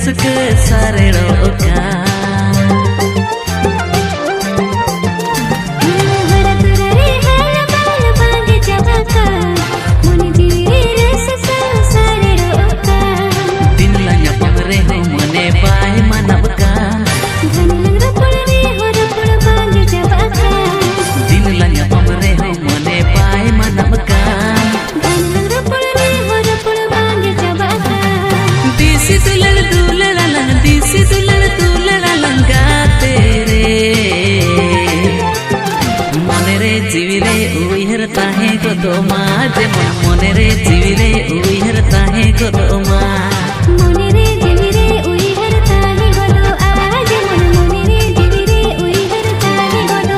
रसक सारे रोका गोदोमा जेमन मने रे जीवी रे उइहर ताहे गोदोमा मने रे जीवी रे उइहर ताहे गोदो आ जेमन मने रे जीवी रे उइहर ताहे गोदो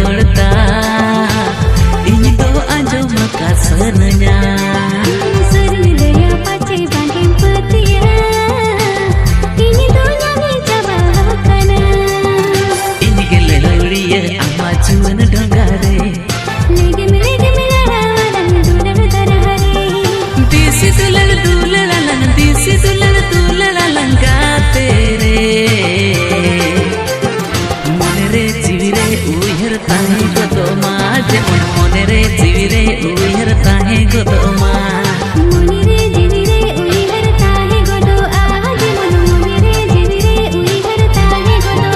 रोड़ता इन तो आंजो मका सनया सरन लया पाचे बांगे पतिया इन तो न्याने जबा कना इन गेले लौड़िया अम्मा जुवन डंगारे लेगे लड़ा रंग दुलर दरहरे दिसी दुलर लंगा तेरे उइहर ताहे गोदोमा जेमन मने रे जीवी रे उइहर ताहे गोदोमा मने रे जीवी रे उइहर ताहे गोदो आ जेमन मने रे जीवी रे उइहर ताहे गोदो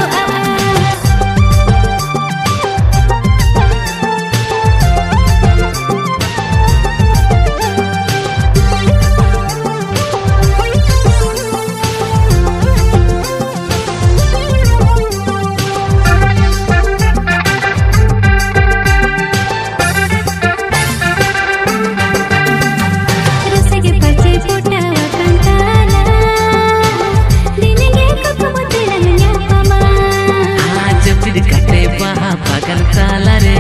pagan talare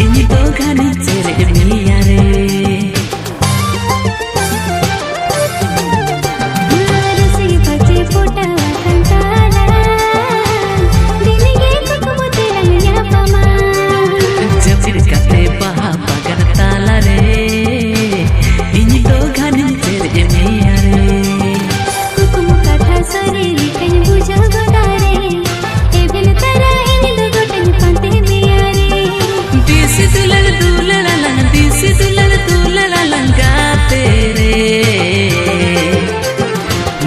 ini to gani cere miyare rasi pace pota kantala dinige kukumutilannya pama japir kate baha pagan talare ini to gani cere miyare kukum katha sari likhan buja godare even tara दुलर लंगा तेरे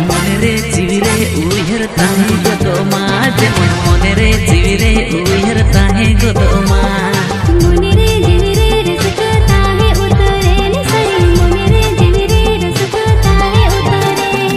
मने रे जीवी रे उइहर ताहे गोदोमा जेमन मने रे जीवी रे उइहर ताहे गोदोमा मने रे जीवी रे रसक ताहे उतरे ने सरी मने रे जीवी रे रसक ताहे उतरे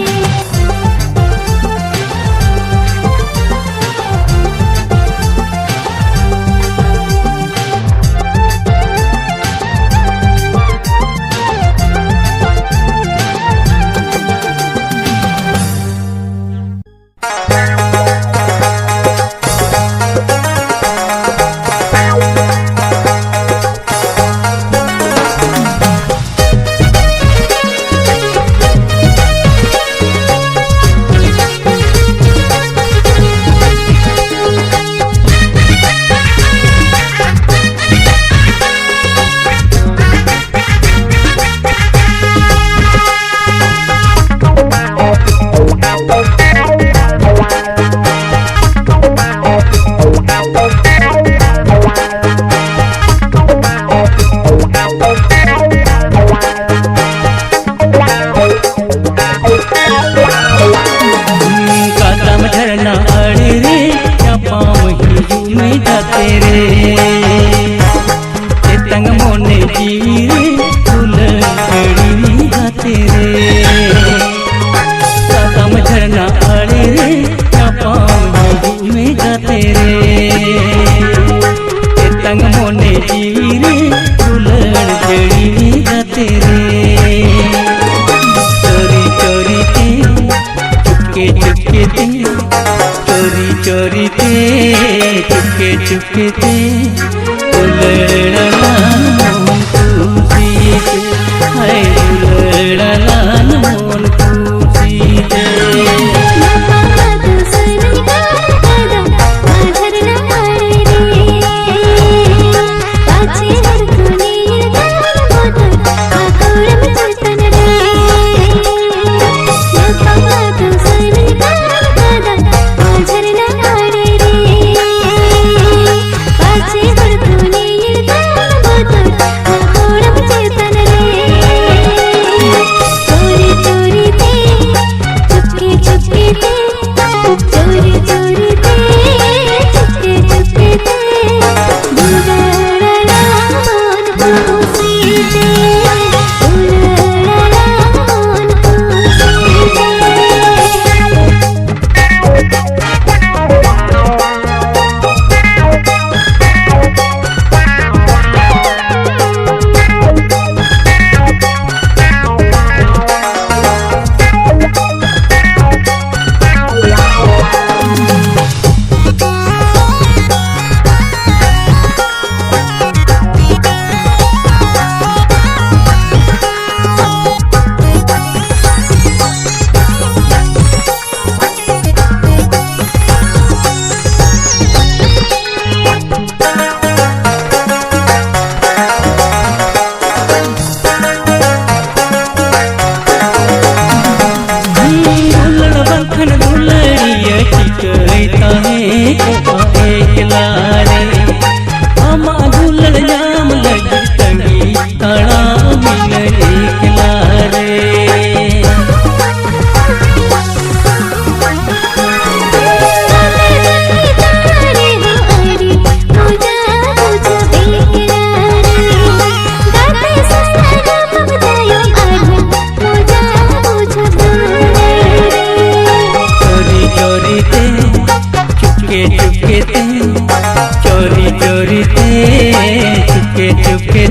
चोरी ते चुपके चुपके ते उलड़लान मोन खुशी ते हाय उलड़लान मोन खुशी ते चोरी चोरी ते चुपके चुपके ते चुपके चुपके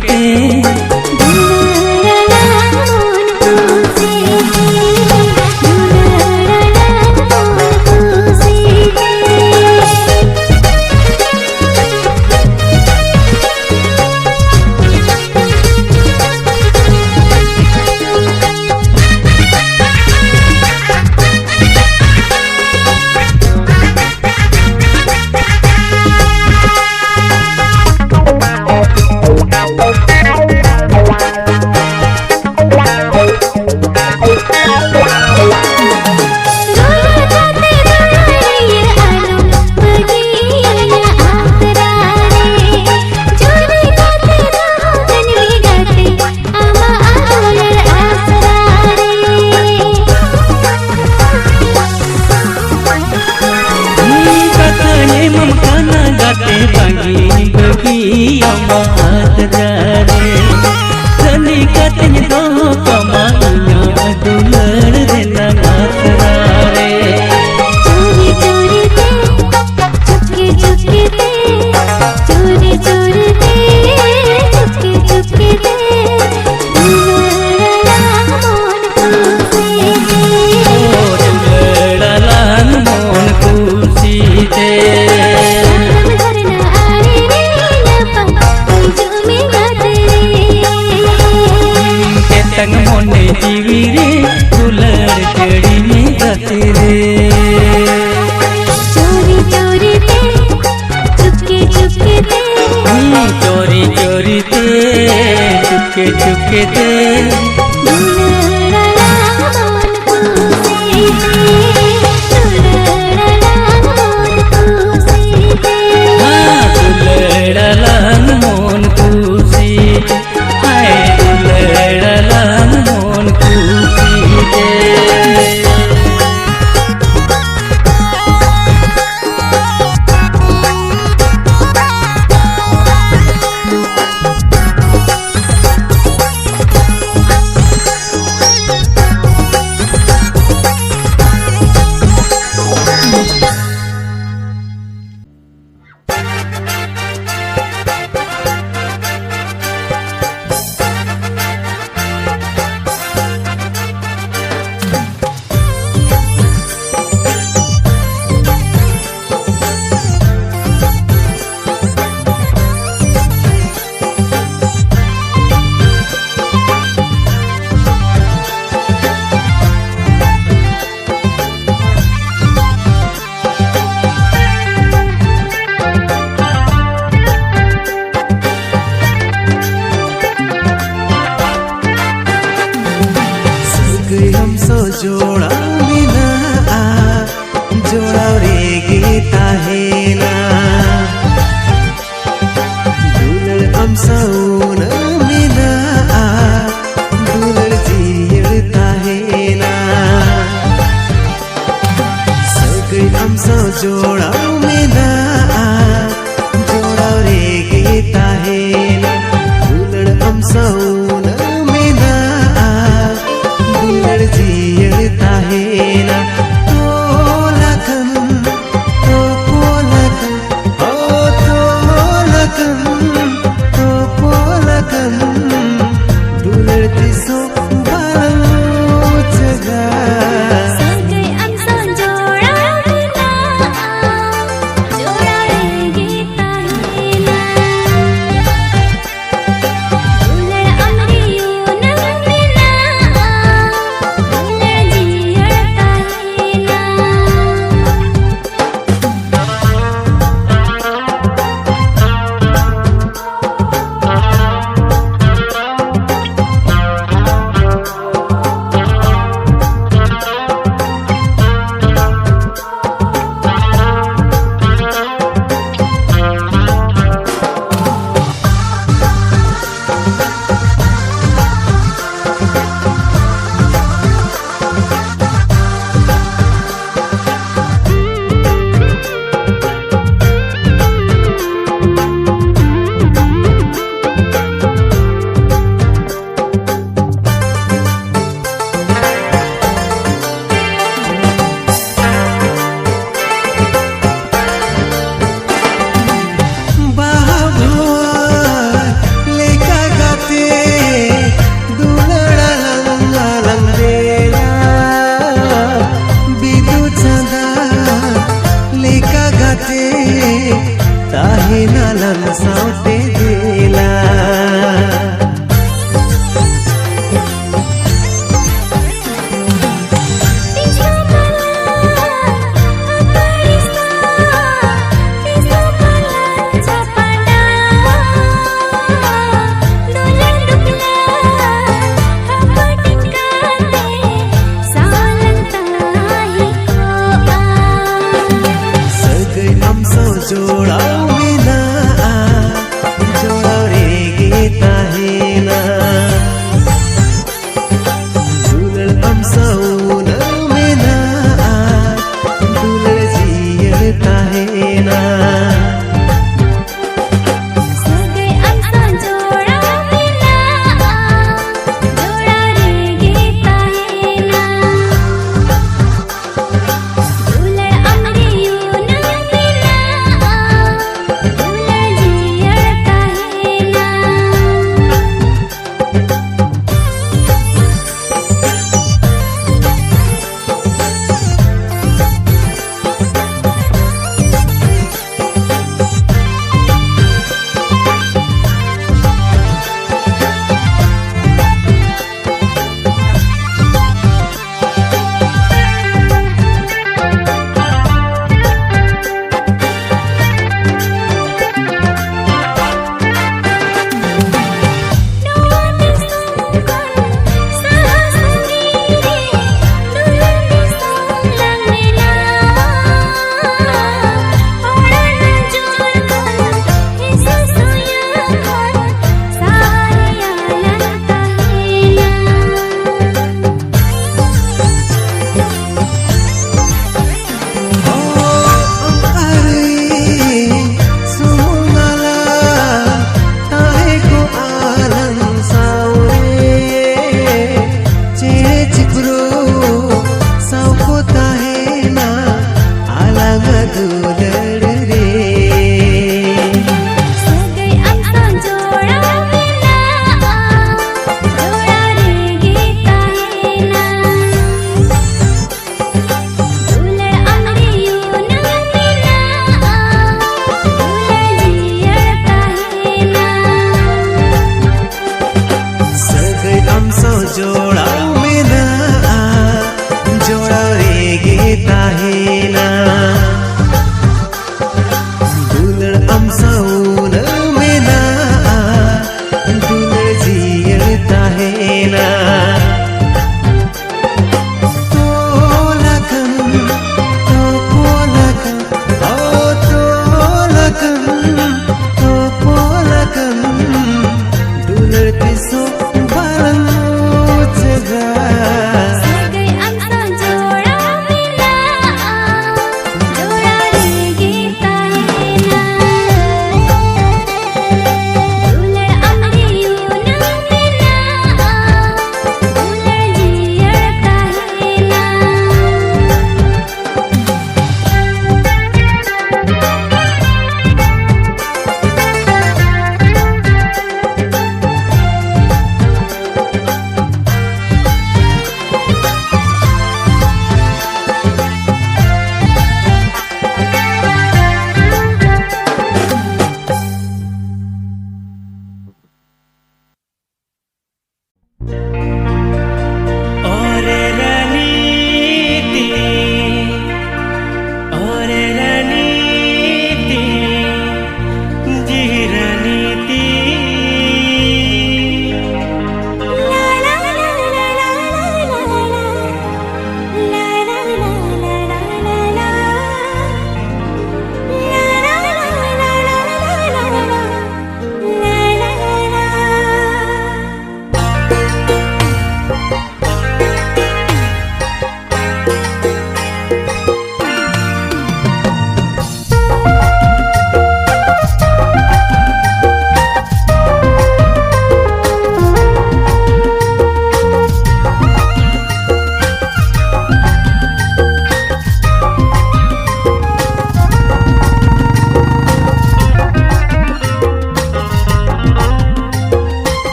ते सगळे आमचं जोडाव मेना जोडाव रे गीत आहे ना दुलड आमचं ऊन मेना दुलड जियत आहे ना तो लखन तो पोलखन हो तो लखन तो पोलखन दुलड तिसो बाळूच गा सगळे आमचं जोडाव मेना जोडाव रे गीत आहे ना दुलड आमरी येऊन मेना दुलड जियत आहे ना ताहे नालन सावते दिला सगळे आमचं जोडाव मेना जोडाव रे गीत आहे ना दुलड आमचं ऊन मेना दुलड जियत आहे ना सगळे आमचं जोडाव मेना जोडाव रे गीत आहे ना दुलड आमरी येऊन मेना दुलड जियत आहे ना जोडाव मेना जोडाव रे गीत आहे ना दुलड आमचं ऊन मेना दुलड जियत आहे ना तो लखन तो पोलखन हो तो लखन तो पोलखन दुलड तिसो सगळे आमचं जोडाव मेना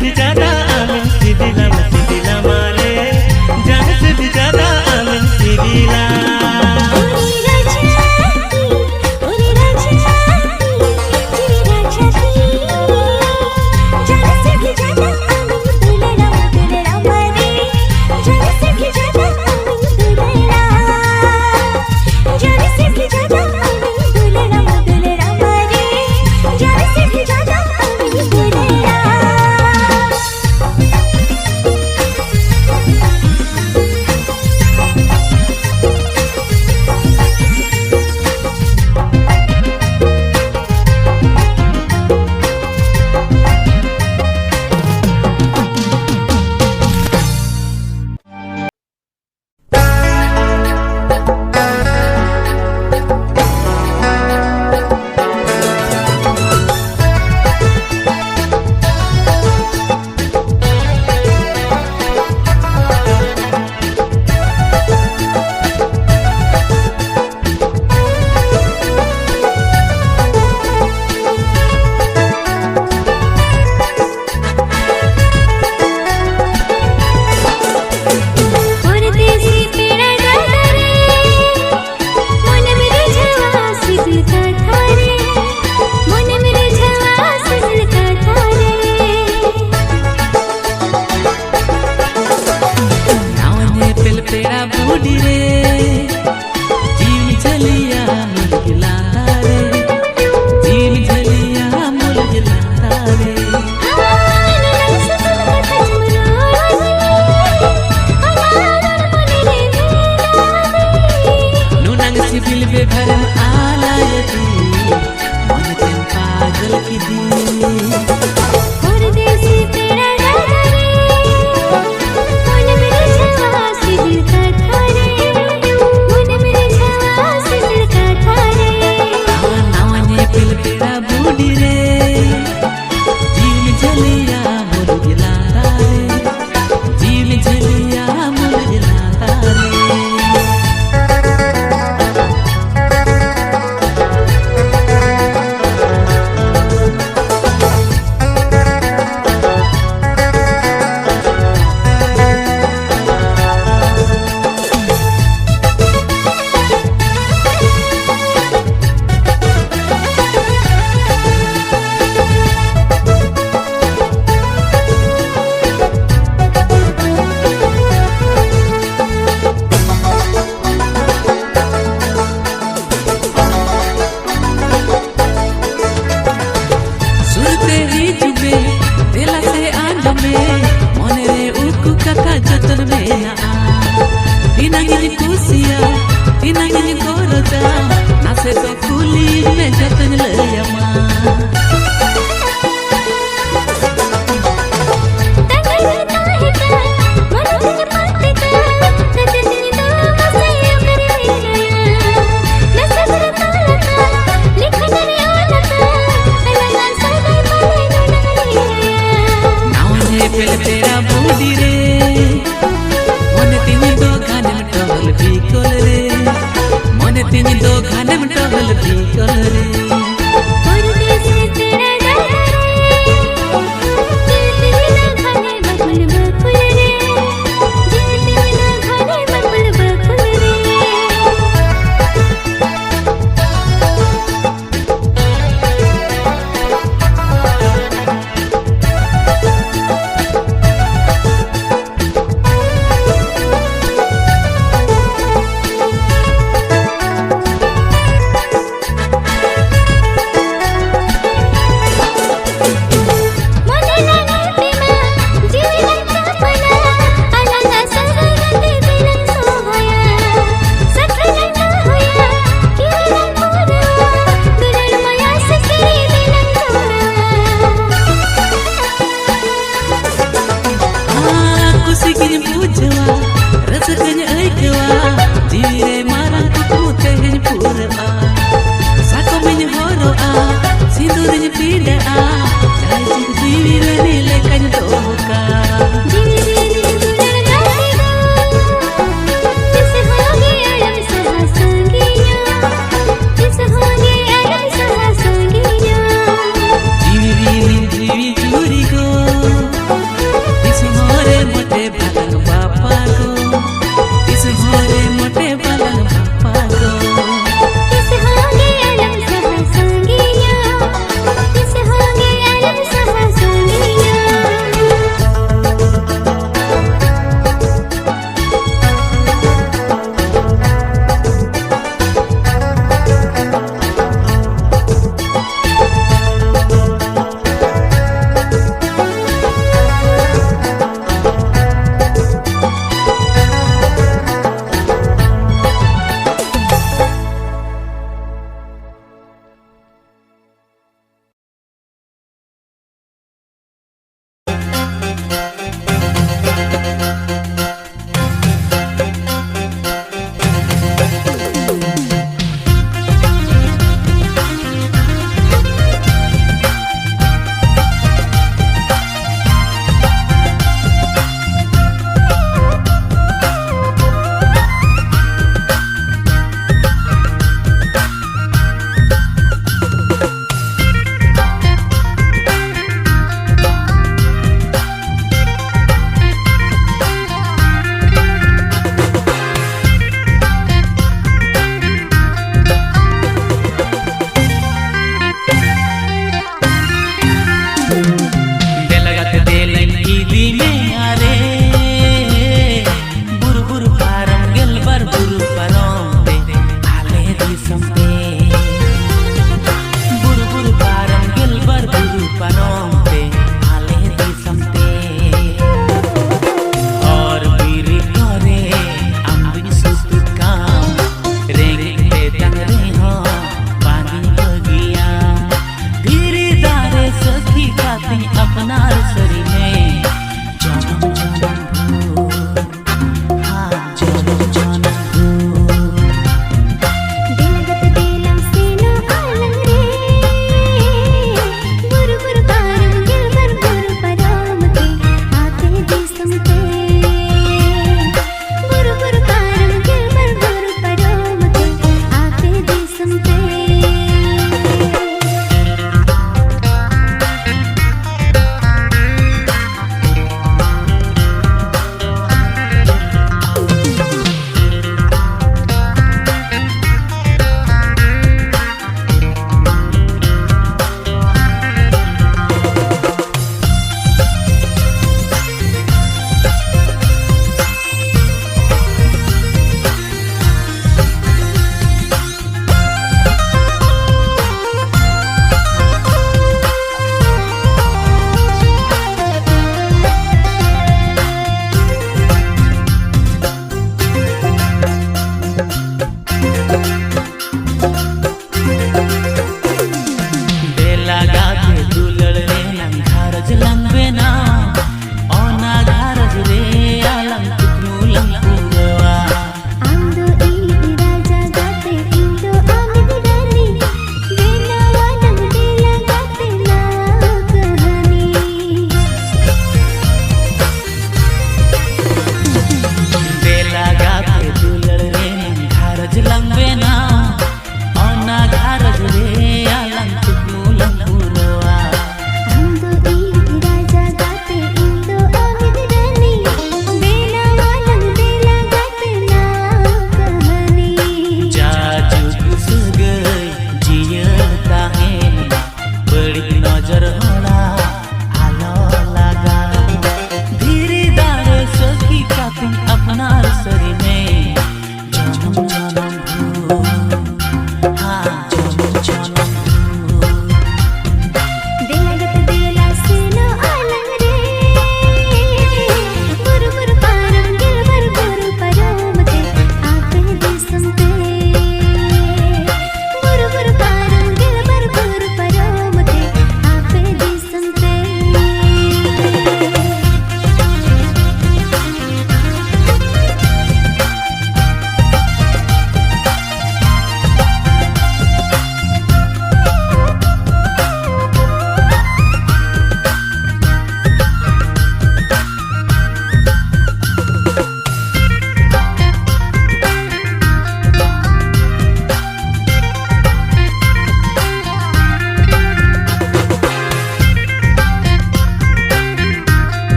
भी ज्यादा आमिन सिदिला मारे जान से भी ज्यादा आमिन सिदिला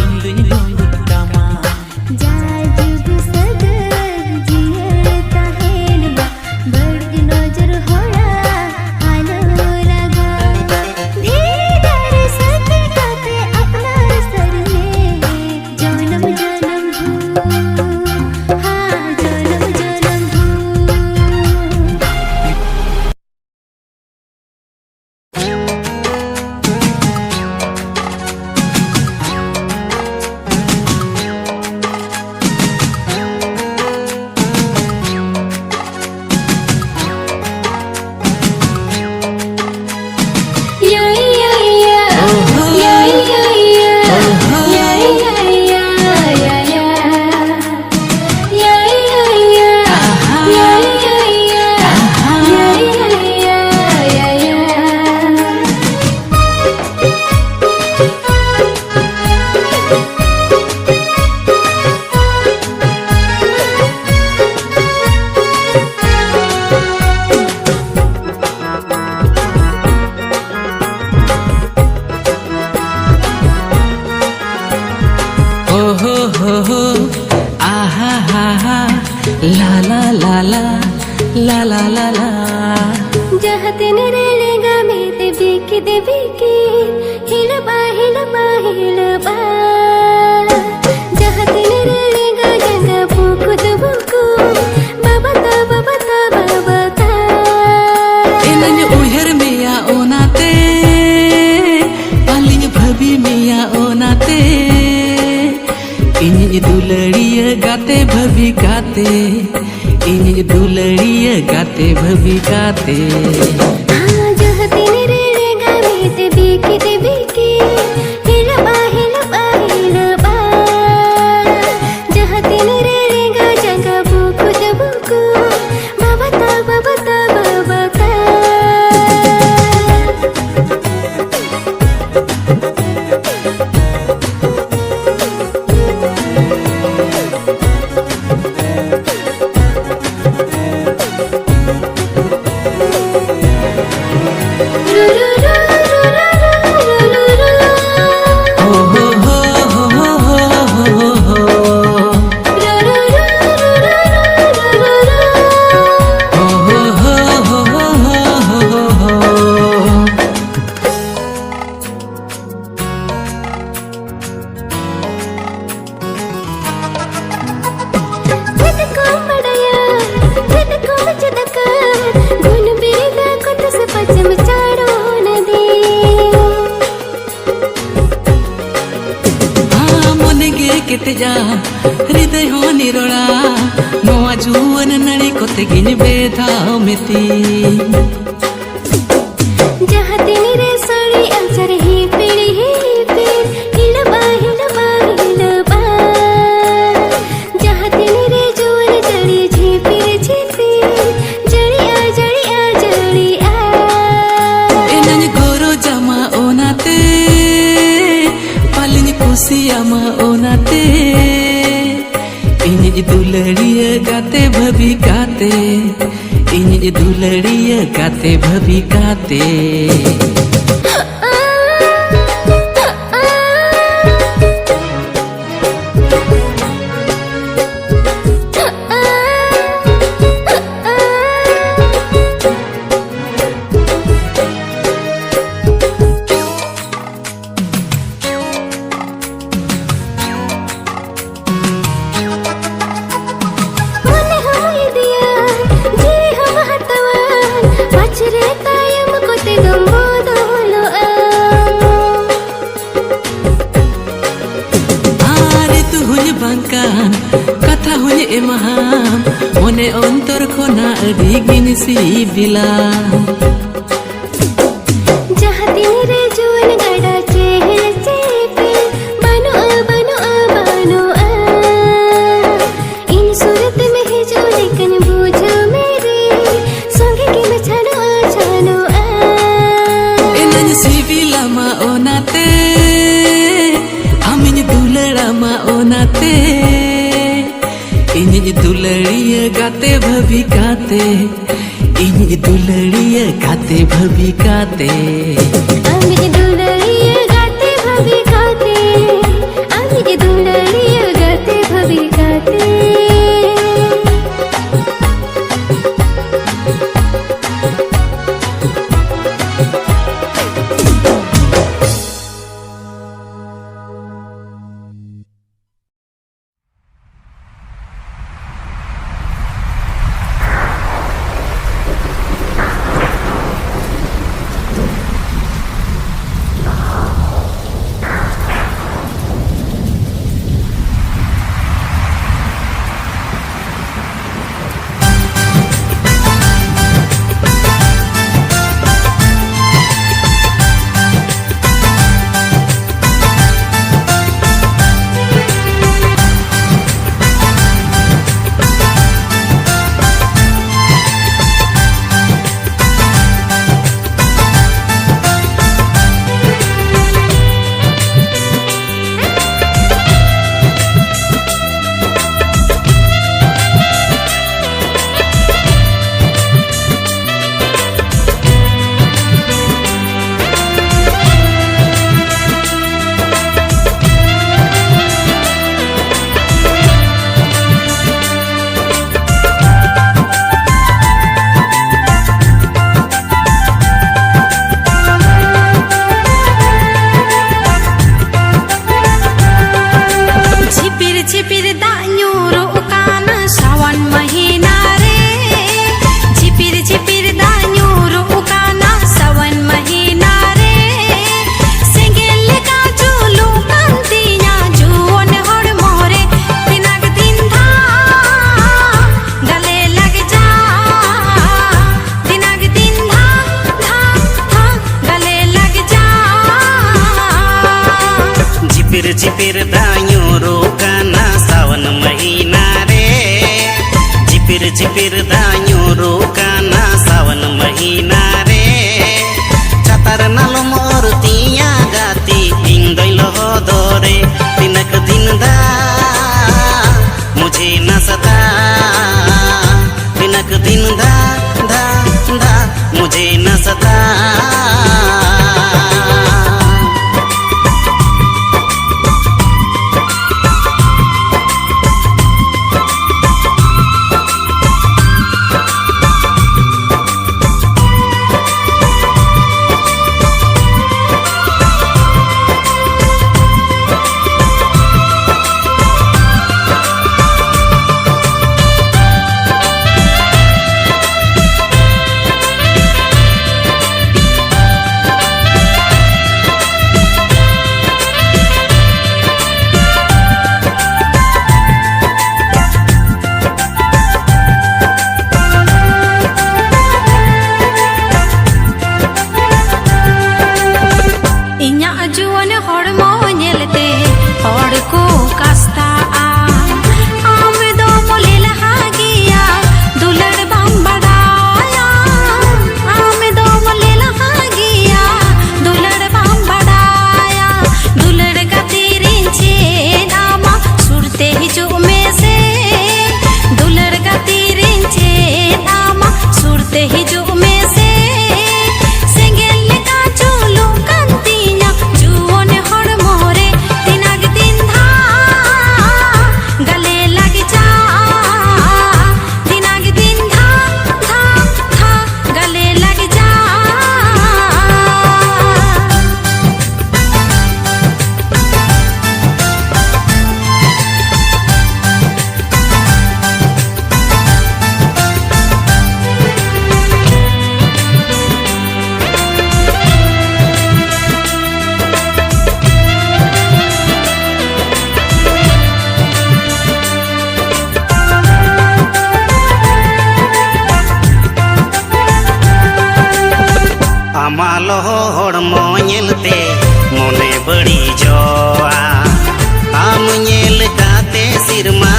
induny gongut kama जाजुग सगर जियता है नबा बड़ नजर होड़ा आलो लगा धीर सती काते अपना सर में जन्म जन्म भू हाँ जन्म जन्म भू la la la la जहाँ तेने रेलेगा मैं ते बीकी हिलबा हिलबा हिलबा जहाँ तेने रेलेगा जंगा बुकु दुबुकु babata babata babata inanya uyar miya onate paling bhabi miya onate ini dulariya gate bhabi gate ini dulariya gate bhabi gate हाँ जहाँ तेने रेलेगा मैं ते बीकी हिलबा हिलबा हिलबा जहाँ तेने रेलेगा जंगा बुकु दुबुकु babata babata babata hriday ho nirola noa juwan nari kote gini bedhaw meti जहाँ तेने रे साड़ी अंचर ही पीड़ हिलबा हिलबा हिलबा जहाँ तेने रे जोन जड़ी झीपी Jadia Jadia Jadia enany goro jama onate paling kusiyama onate ini dulariya gate bhabi gate ini dulariya gate bhabi gate kata hunye emaham mone ontor khona adi gini sibila जहाँ तेने रे जोन गड़ा चेहरे चेपे बनो इन सूरत में है जो लेकिन बूझो मेरे संगे के मैं छानो enany sibila ma onate amin dulara ma onate ini dulariya gate bhabi gate ini dulariya gate bhabi gate Amit दुलरिया गाते भभी गाते दायूरो काना सावन महीना रे झिपिर झिपिर दायूरो काना सावन महीना रे छातार नालो मोर तिया गाती इन दैलो दोरे तिनक दिन दा मुझे न सता तिनक दिन दा दा दा मुझे न सता आमालो होड़मो नेलते मोने बड़ी जोआ आम नेल काते सिरमा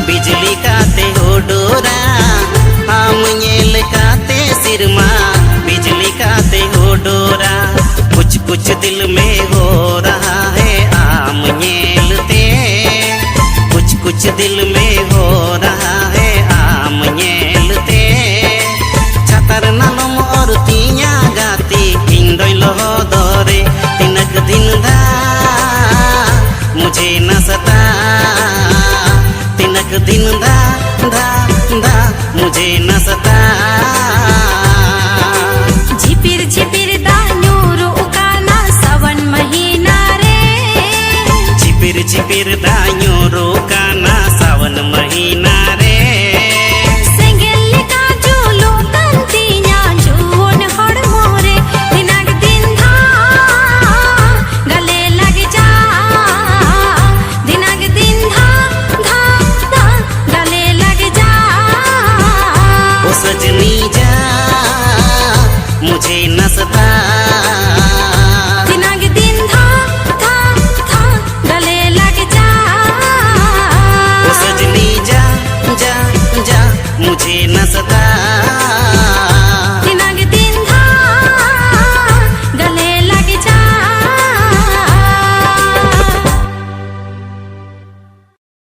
बिजली काते होडोरा आम नेल काते सिरमा बिजली काते होडोरा कुछ कुछ दिल में हो रहा है आम नेलते कुछ कुछ दिल में हो रहा है आम नेलते छातर नालो मोर तिया गाती दैलो दोरे तिनक दिन दा मुझे न सता तिनक दिन दा दा दा मुझे न सता झिपिर झिपिर दायूरो काना सावन महीना रे झिपिर झिपिर दायूरो काना सावन महीना रे मुझे